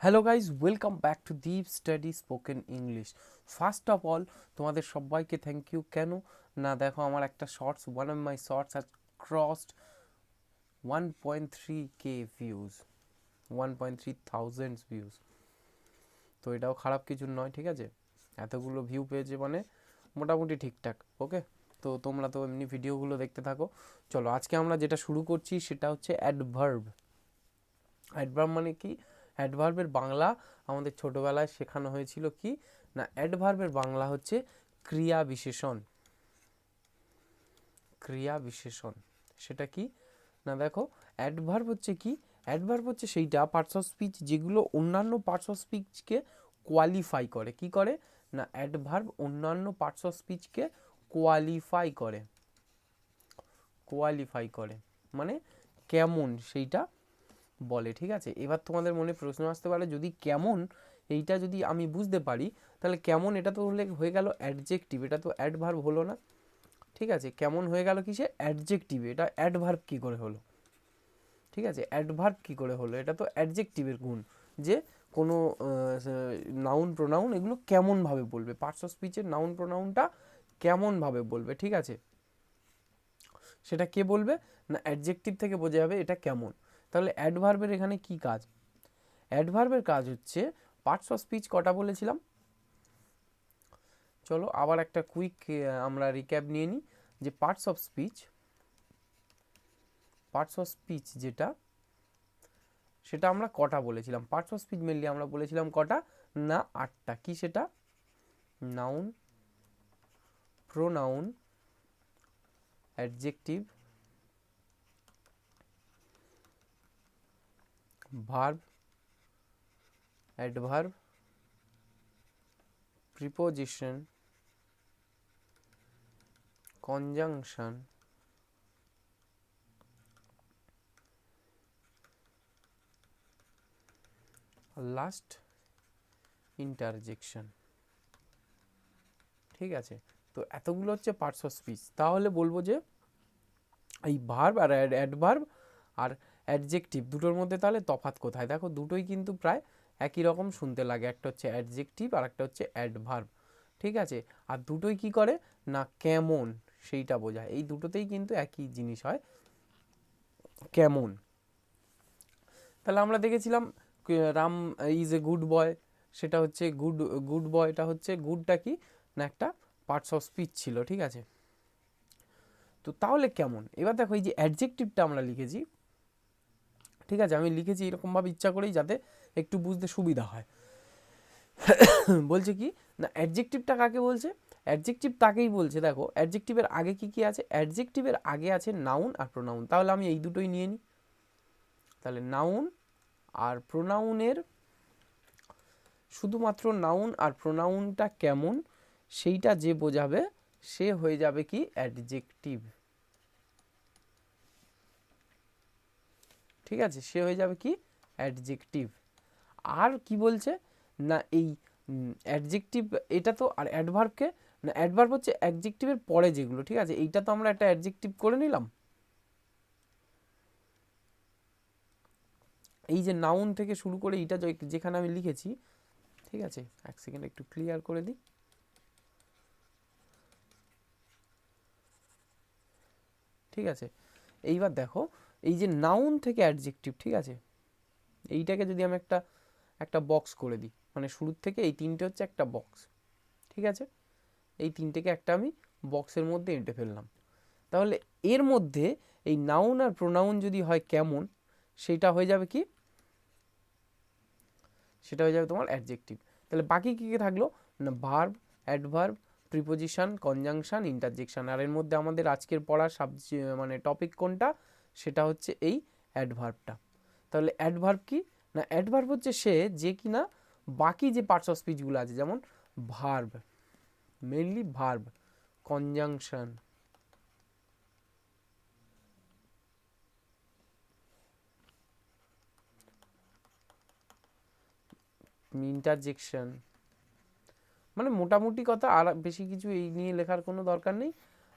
Hello guys, welcome back to deep study spoken English. First of all তোমাদের সবাইকে thank you. কেন না, দেখো আমার একটা shorts, one of my shorts has crossed 1.3K views, 1.3 thousand views. তো এটাও খারাপ কিছু নয়, ঠিক আছে। এতগুলো ভিউ পেয়েছে মানে মোটামুটি ঠিকঠাক। ওকে, তো তোমরা তো এমনি ভিডিওগুলো দেখতে থাকো। চলো, আজকে আমরা যেটা শুরু করছি সেটা হচ্ছে অ্যাডভার্ব। অ্যাডভার্ব মানে কি? অ্যাডভার্বের বাংলা আমাদের ছোটবেলায় শেখানো হয়েছিল কি না, অ্যাডভার্বের বাংলা হচ্ছে ক্রিয়া বিশেষণ। ক্রিয়া বিশেষণ সেটা কি না, দেখো অ্যাডভার্ব হচ্ছে কি, অ্যাডভার্ব হচ্ছে সেইটা পার্টস অফ স্পিচ যেগুলো অন্যান্য পার্টস অফ স্পিচকে কোয়ালিফাই করে। কি করে না, অ্যাডভার্ব অন্যান্য পার্টস অফ স্পিচকে কোয়ালিফাই করে। কোয়ালিফাই করে মানে কেমন সেইটা বলে, ঠিক আছে। এবার তোমাদের মনে প্রশ্ন আসতে পারে, যদি কেমন এইটা যদি আমি বুঝতে পারি, তাহলে কেমন এটা তো হলে হয়ে গেল অ্যাডজেক্টিভ, এটা তো অ্যাডভার্ব হলো না, ঠিক আছে। কেমন হয়ে গেল কিসে? অ্যাডজেক্টিভ। এটা অ্যাডভার্ব কি করে হলো? ঠিক আছে, অ্যাডভার্ব কি করে হলো? এটা তো অ্যাডজেক্টিভের গুণ, যে কোনো নাউন প্রোনাউন এগুলো কেমনভাবে বলবে, পার্টস অফ স্পিচের নাউন প্রোনাউনটা কেমনভাবে বলবে, ঠিক আছে। সেটা কে বলবে না, অ্যাডজেক্টিভ থেকে বোঝা যাবে এটা কেমন। তাহলে অ্যাডভার্বের এখানে কি কাজ? অ্যাডভার্বের কাজ হচ্ছে পার্টস অফ স্পিচ কটা বলেছিলাম, চলো আবার একটা কুইক আমরা রিক্যাপ নিয়ে নিই। যে parts of speech, parts of speech যেটা, সেটা আমরা কটা বলেছিলাম? পার্টস অফ স্পিচ মেনলি আমরা বলেছিলাম কটা না, 8টা। কি সেটা? Noun, pronoun, adjective, verb, adverb, preposition, conjunction, last interjection, ঠিক আছে। তো এতগুলো হচ্ছে পার্টস অফ স্পিচ। তাহলে বলবো যে এই ভার্ব আর অ্যাডভার্ব আর অ্যাডজেক্টিভ দুটোর মধ্যে তাহলে তফাৎ কোথায়? দেখো দুটোই কিন্তু প্রায় একই রকম শুনতে লাগে, একটা হচ্ছে অ্যাডজেক্টিভ আর একটা হচ্ছে অ্যাডভার্ব, ঠিক আছে। আর দুটোই কি করে না, কেমন সেইটা বোঝায়। এই দুটোতেই কিন্তু একই জিনিস হয়, কেমন। তাহলে আমরা দেখেছিলাম Ram is a good boy, সেটা হচ্ছে গুড, গুড বয়টা হচ্ছে গুডটা কি না, একটা পার্টস অফ স্পিচ ছিল, ঠিক আছে। তো তাহলে কেমন? এবার দেখো এই যে অ্যাডজেক্টিভটা আমরা লিখেছি, ঠিক আছে, আমি লিখেছি এরকমভাবে ইচ্ছা করেই যাতে একটু বুঝতে সুবিধা হয়। বলছে কি না, অ্যাডজেক্টিভটা কাকে বলছে? অ্যাডজেক্টিভ তাকেই বলছে, দেখো অ্যাডজেক্টিভের আগে কি কি আছে? অ্যাডজেক্টিভের আগে আছে নাউন আর প্রোনাউন। তাহলে আমি এই দুটোই নিয়ে নিই। তাহলে নাউন আর প্রোনাউনের, শুধুমাত্র নাউন আর প্রোনাউনটা কেমন সেইটা যে বোঝাবে সে হয়ে যাবে কি অ্যাডজেক্টিভ, ঠিক আছে, সে হয়ে যাবে কি অ্যাডজেক্টিভ। আর কি বলছে না, এই অ্যাডজেক্টিভ এটা তো, আর অ্যাডভার্বকে না, অ্যাডভার্ব হচ্ছে অ্যাডজেক্টিভের পরে যেগুলো, ঠিক আছে। এইটা তো আমরা একটা অ্যাডজেক্টিভ করে নিলাম। এই যে নাউন থেকে শুরু করে এইটা যেখানে আমি লিখেছি, ঠিক আছে, এক সেকেন্ড একটু ক্লিয়ার করে দিই, ঠিক আছে। এইবার দেখো এই যে নাউন থেকে অ্যাডজেক্টিভ, ঠিক আছে, এইটাকে যদি আমি একটা একটা বক্স করে দিই, মানে শুরুর থেকে এই তিনটে হচ্ছে একটা বক্স, ঠিক আছে। এই তিনটেকে একটা আমি বক্সের মধ্যে এঁটে ফেললাম। তাহলে এর মধ্যে এই নাউন আর প্রোনাউন যদি হয় কেমন, সেটা হয়ে যাবে কি, সেটা হয়ে যাবে তোমার অ্যাডজেক্টিভ। তাহলে বাকি কী কী থাকলো না, verb, adverb, preposition, conjunction, interjection. আর এর মধ্যে আমাদের আজকের পড়ার মানে টপিক কোনটা? সেটা হচ্ছে এই অ্যাডভার্বটা। তাহলে অ্যাডভার্ব কি না, অ্যাডভার্ব হচ্ছে সে যে কিনা বাকি যে পার্টস অফ স্পিচগুলো আছে, যেমন verb, mainly verb, conjunction, interjection, মানে মোটামুটি কথা, আর বেশি কিছু এই নিয়ে লেখার কোনো দরকার নেই।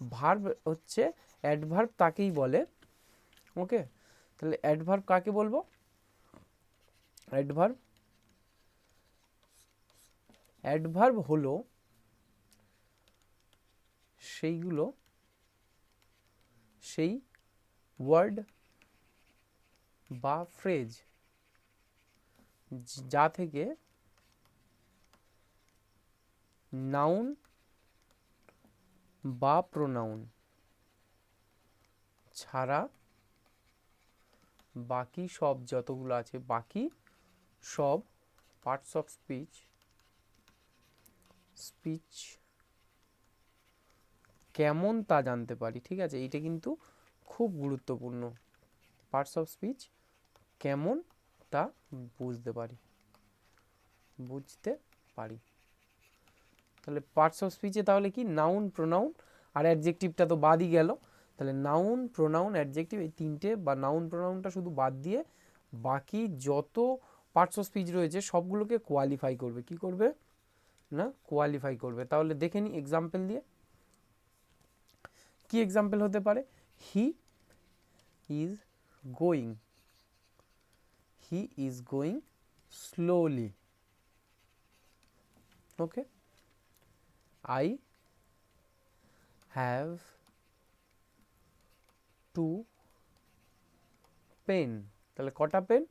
ভার্ব হচ্ছে, অ্যাডভার্ব তাকেই বলে, ওকে। তাহলে অ্যাডভার্ব কাকে বলবো? অ্যাডভার্ব অ্যাডভার্ব হলো সেইগুলো, সেই ওয়ার্ড বা ফ্রেজ যা থেকে নাউন বা প্রোনাউন ছাড়া বাকি সব যতগুলো আছে, বাকি সব পার্টস অফ স্পিচ কেমন তা জানতে পারি। ঠিক আছে, এইটা কিন্তু খুব গুরুত্বপূর্ণ। পার্টস অফ স্পিচ কেমন তা বুঝতে পারি। তাহলে পার্টস অফ স্পিচে তাহলে কি নাউন, প্রোনাউন আর অ্যাডজেক্টিভটা তো বাদই গেল। তাহলে নাউন, প্রোনাউন, অ্যাডজেক্টিভ এই তিনটে, বা নাউন প্রোনাউনটা শুধু বাদ দিয়ে বাকি যত পার্টস অফ স্পিচ রয়েছে সবগুলোকে কোয়ালিফাই করবে। কি করবে না, কোয়ালিফাই করবে। তাহলে দেখে নিই এক্সাম্পল দিয়ে কি এক্সাম্পল হতে পারে। He is going, he is going slowly. Okay, I have two pen, তাহলে কটা পেন,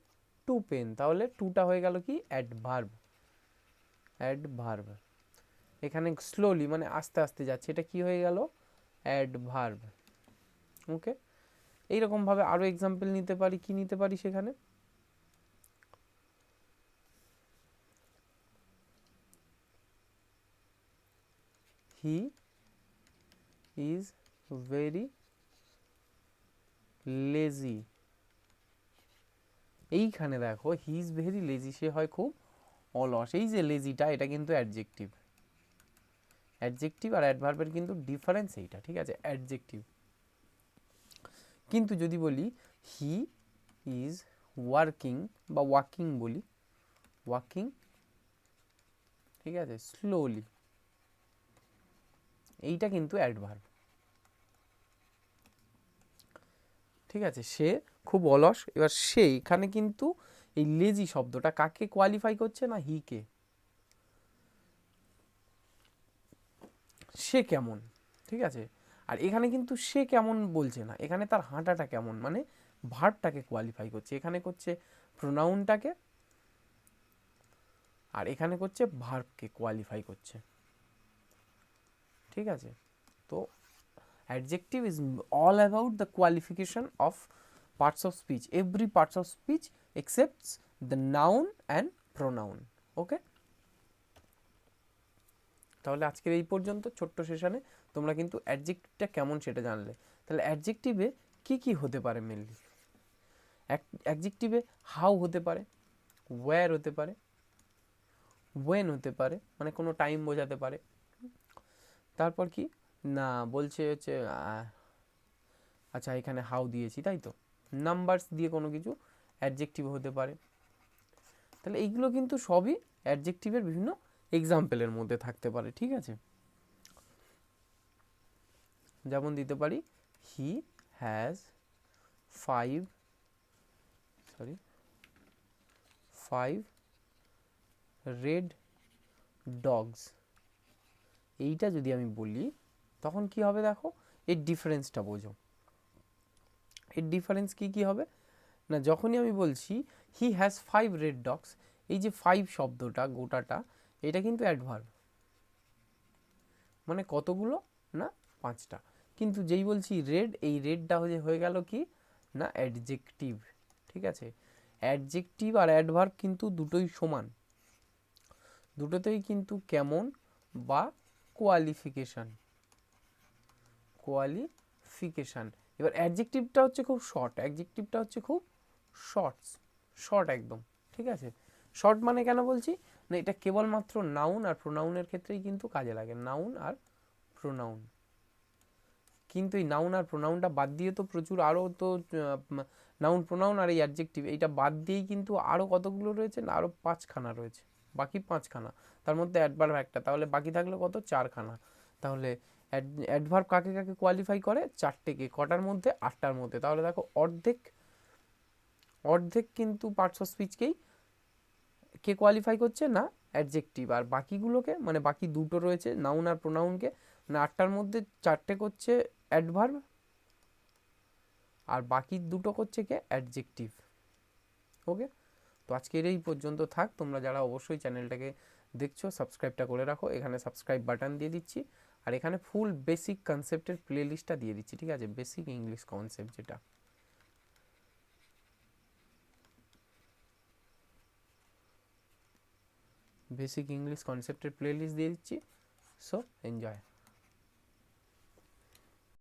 টু পেন। তাহলে টুটা হয়ে গেল কি অ্যাডভার্ব। এখানে স্লোলি মানে আস্তে আস্তে যাচ্ছে, এটা কি হয়ে গেল অ্যাডভার্ব। ওকে, এইরকম ভাবে আরো এক্সাম্পল নিতে পারি। কি নিতে পারি সেখানে, হি ইজ ভেরি লেজি। এইখানে দেখো হি ইজ ভেরি লেজি, সে হয় খুব অলস। এই যে লেজিটা, এটা কিন্তু অ্যাডজেক্টিভ। আর অ্যাডভার্বের কিন্তু ডিফারেন্স এইটা। ঠিক আছে, অ্যাডজেক্টিভ। কিন্তু যদি বলি হি ইজ ওয়ার্কিং, বা ওয়াকিং বলি, ওয়াকিং, ঠিক আছে, স্লোলি, এইটা কিন্তু অ্যাডভার্ব। ঠিক আছে, সে খুব অলস। এবার সে এখানে কিন্তু এই লেজি শব্দটা কাকে কোয়ালিফাই করছে না, হিকে। সে কেমন, ঠিক আছে। আর এখানে কিন্তু সে কেমন বলছে না, এখানে তার হাঁটাটা কেমন, মানে ভার্বটাকে কোয়ালিফাই করছে। এখানে করছে প্রোনাউনটাকে, আর এখানে করছে ভার্বকে কোয়ালিফাই করছে। ঠিক আছে, তো adjective is all about the qualification of parts of speech, every parts of speech except the noun and pronoun. Okay, তাহলে আজকের এই পর্যন্ত ছোট্ট সেশনে তোমরা কিন্তু অ্যাডজেক্টিভটা কেমন সেটা জানলে। তাহলে অ্যাডজেক্টিভে কি কি হতে পারে মেনলি, অ্যাডজেক্টিভে হাউ হতে পারে, ওয়্যার হতে পারে, ওয়েন হতে পারে, মানে কোনো টাইম বোঝাতে পারে। তারপর কি না বলছে হচ্ছে, আচ্ছা এখানে হাউ দিয়েছি তাই তো, নাম্বারস দিয়ে কোনো কিছু অ্যাডজেক্টিভ হতে পারে। তাহলে এইগুলো কিন্তু সবই অ্যাডজেক্টিভের বিভিন্ন এক্সাম্পলের মধ্যে থাকতে পারে। ঠিক আছে, যেমন দিতে পারি he has five red dogs. এইটা যদি আমি বলি তখন কি হবে দেখো, এর ডিফারেন্সটা বোঝো। এর ডিফারেন্স কি কি হবে না, যখনই আমি বলছি হি হ্যাজ 5 রেড ডগস, এই যে 5 শব্দটা গোটাটা, এটা কিন্তু অ্যাডভার্ব, মানে কতগুলো না 5টা। কিন্তু যেই বলছি রেড, এই রেডটা হয়ে গেল কি না অ্যাডজেক্টিভ। ঠিক আছে, অ্যাডজেক্টিভ আর অ্যাডভার্ব কিন্তু দুটোই সমান, দুটোতেই কিন্তু কেমন বা কোয়ালিফিকেশন। এবার অ্যাডজেক্টিভটা হচ্ছে খুব শর্ট, শর্ট একদম। ঠিক আছে, শর্ট মানে কেন বলছি না, এটা কেবলমাত্র নাউন আর প্রোনাউনের ক্ষেত্রেই কিন্তু কাজে লাগে, নাউন আর প্রোনাউন। কিন্তু এই নাউন আর প্রোনাউনটা বাদ দিয়ে তো প্রচুর আরও তো নাউন, প্রোনাউন আর এই অ্যাডজেক্টিভ, এইটা বাদ দিয়েই কিন্তু আরও কতগুলো রয়েছে না, আরও 5খানা রয়েছে, বাকি 5খানা, তার মধ্যে অ্যাডভার্ব একটা, তাহলে বাকি থাকলো কত, 4খানা। তাহলে অ্যাডভার্ব কাকে কাকে কোয়ালিফাই করে, 4টেকে, কটার মধ্যে, 8টার মধ্যে। তাহলে দেখো অর্ধেক কিন্তু পার্টস অফ স্পিচকেই কে কোয়ালিফাই করছে না, অ্যাডজেক্টিভ, আর বাকিগুলোকে মানে বাকি দুটো রয়েছে নাউন আর প্রোনাউনকে, মানে 8টার মধ্যে 4টে করছে অ্যাডভার্ব আর বাকি দুটো করছে কে অ্যাডজেক্টিভ। ওকে, তো আজকের এই পর্যন্ত থাক। তোমরা যারা অবশ্যই চ্যানেলটাকে দেখছো সাবস্ক্রাইবটা করে রাখো, এখানে সাবস্ক্রাইব বাটন দিয়ে দিচ্ছি, আর এখানে ফুল বেসিক কনসেপ্টের প্লে লিস্টটা দিয়ে দিচ্ছি, ঠিক আছে, বেসিক ইংলিশ কনসেপ্ট যেটা বেসিক ইংলিশ কনসেপ্টের প্লে লিস্ট দিয়ে দিচ্ছি। So enjoy.